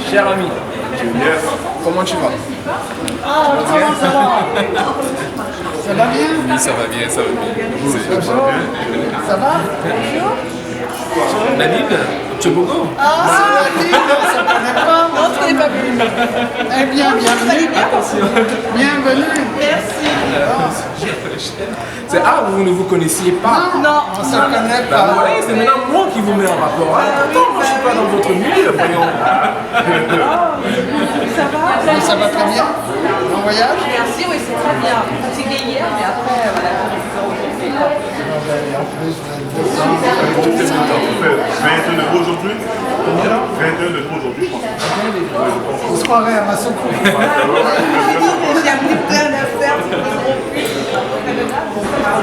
Cher ami, comment tu vas? Ça va bien? Oui, ça va bien, ça va bien. Bonjour. Ça va? Bonjour. Nadim, Tchobogo? Ah, Nadim, on ne se connaît pas. Non, on ne se connaît pas plus. Eh bien, bienvenue. Bienvenue. Merci. Vous ne vous connaissiez pas? Non, on ne se connaît pas. Voilà, c'est maintenant moi qui vous mets en rapport. Attends, moi je suis pas dans votre milieu, voyons. Ça va? Oui, ça va très bien. Bon voyage? Merci, oui, c'est très bien. Fatigué hier, mais après, voilà. En plus, 21 degrés aujourd'hui. 21 degrés aujourd'hui, je pense. on se croirait à Massoukou. J'ai amené plein d'affaires.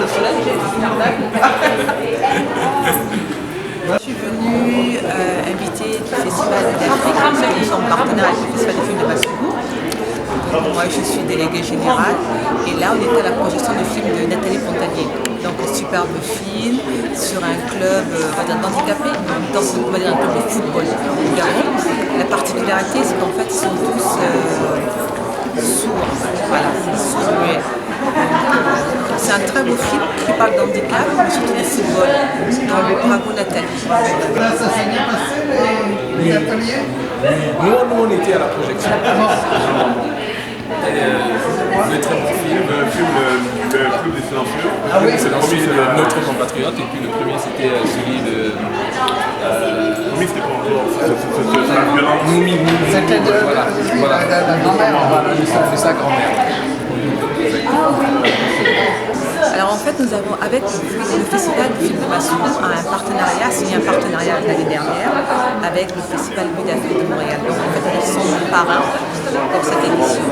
Le soleil, j'ai fait une arnaque. Je suis venue invitée du Festival d'Afrique, nous sommes partenaires avec le Festival des films de Massoukou. Moi, je suis déléguée générale et là, on était à la projection du film de Nathalie Pontalier. Donc, un superbe film sur un club d'handicapés, dans un club de football au Gabon. La particularité, c'est qu'en fait, ils sont tous sourds. Voilà, sourds-muets. C'est un très beau film qui parle d'handicap, mais surtout de football. Donc, bravo Nathalie. Là, ça s'est bien passé, les ateliers? Nous, on était à la projection. Le très bon film. Le film Le Club des Silencieux. Ah oui, C'est notre compatriote, et puis le premier c'était celui de. Oui, c'était pas encore. C'est la violence. Moumi. C'était de Voilà. la grand-mère. De sa grand-mère. Alors en fait, nous avons, avec le Festival du film de Massoukou, un partenariat, signé un partenariat l'année dernière avec le Festival Vue d'Afrique de Montréal. Donc en fait, ils sont nos parrains pour cette édition.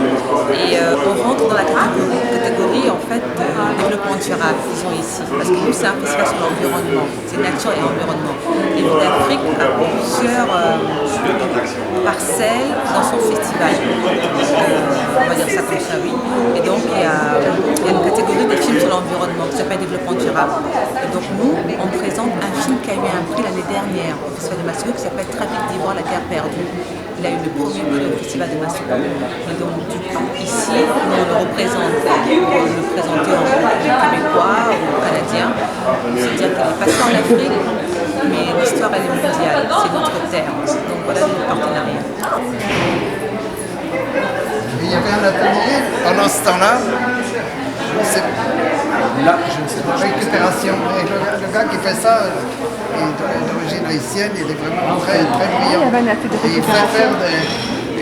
Et on rentre dans la catégorie en fait de développement durable, disons ici. Parce que nous, c'est un festival sur l'environnement, c'est nature et environnement. Et Vue d'Afrique a plusieurs parcelles dans son festival. On va dire ça comme ça, oui. Et donc, il y a une catégorie de films sur l'environnement qui s'appelle Développement durable. Et donc, nous, on présente un film qui a eu un prix l'année dernière au Festival de Massoukou qui s'appelle Trafic d'ivoire, la terre perdue. Il a eu le premier prix au Festival de Massoukou. Et donc, du coup, ici, nous, on le représente pour le présenter en québécois ou canadien. C'est-à-dire qu'il est passé en Afrique, mais l'histoire, elle est mondiale. C'est notre terre. Donc, voilà notre partenariat. Il y avait un atelier pendant ce temps-là. Là, je ne sais pas. Récupération. Et le gars qui fait ça est d'origine haïtienne, il est vraiment très, très brillant. Et il fait faire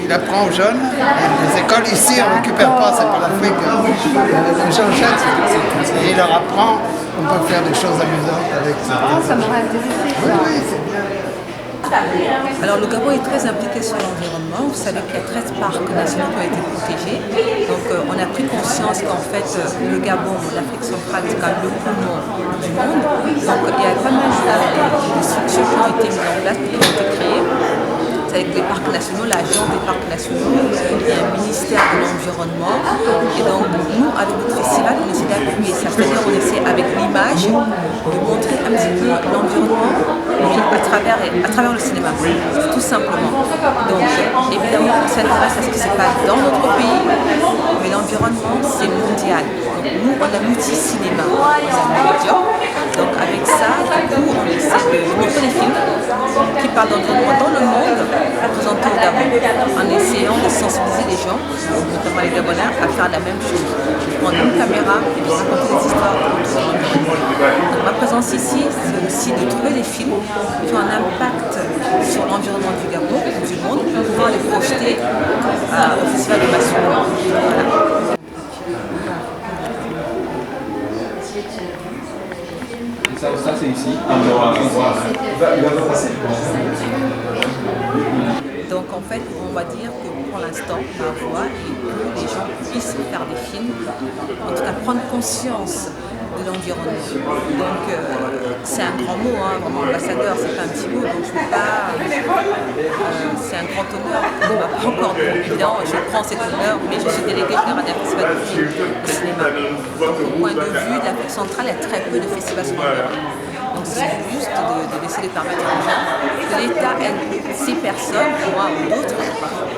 il apprend aux jeunes. Et les écoles ici, on ne récupère pas, c'est pas l'Afrique. Les gens jettent et il leur apprend qu'on peut faire des choses amusantes avec ça. Ça m'aurait intéressé. Oui, oui, c'est bien. Alors le Gabon est très impliqué sur l'environnement. Vous savez qu'il y a 13 parcs nationaux qui ont été protégés. Donc on a pris conscience qu'en fait le Gabon, l'Afrique centrale, c'est quand même le poumon du monde. Donc il y a pas mal de structures qui ont été mises en place, qui ont été créées. C'est avec les parcs nationaux, l'agence des parcs nationaux, il y a un ministère de l'environnement. Et donc nous, avec notre festival, on essaie d'appuyer ça. C'est-à-dire qu'on essaie avec l'image de montrer un petit peu l'environnement à travers le cinéma, tout simplement. Donc évidemment, on s'intéresse à ce qui se passe dans notre pays, mais l'environnement, c'est mondial. Donc nous, on a l'outil cinéma, on a le média. Donc avec ça, du coup, on essaie de montrer des films qui parlent d'environnement dans le monde, présentés au Gabon, en essayant de sensibiliser les gens, notamment les Gabonais, à faire la même chose. De prendre une caméra et de raconter des histoires autour de l'environnement. Donc ma présence ici, c'est aussi de trouver des films qui ont un impact sur l'environnement du Gabon, du monde, pour pouvoir les projeter au Festival de Massoukou. Voilà. Ça c'est ici. Donc en fait, on va dire que pour l'instant, ma voix est que les gens puissent faire des films, en tout cas prendre conscience de l'environnement. Donc c'est un grand mot, hein, vraiment ambassadeur, c'est pas un petit mot, donc je ne peux pas. C'est un grand honneur, on ne m'a pas encore dit, évidemment, je prends cet honneur, mais je suis déléguée générale d'un festival de film au cinéma. Donc au point de vue de l'Afrique centrale, il y a très peu de festivals sur l'environnement. Donc c'est juste de laisser les permettre aux gens, que l'État aide ces personnes, moi ou d'autres,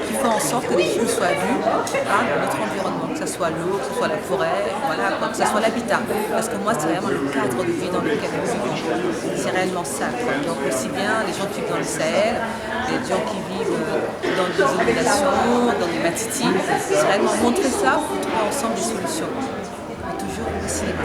qui font en sorte que les flux soient vus par notre environnement, que ce soit l'eau, que ce soit la forêt, voilà, que ce soit l'habitat. Parce que moi, c'est vraiment le cadre de vie dans lequel nous vivons. C'est réellement ça, quoi. Donc aussi bien les gens qui vivent dans le Sahel, les gens qui vivent dans des inondations, dans des matitis, c'est réellement montrer ça pour trouver ensemble des solutions. Mais toujours au cinéma.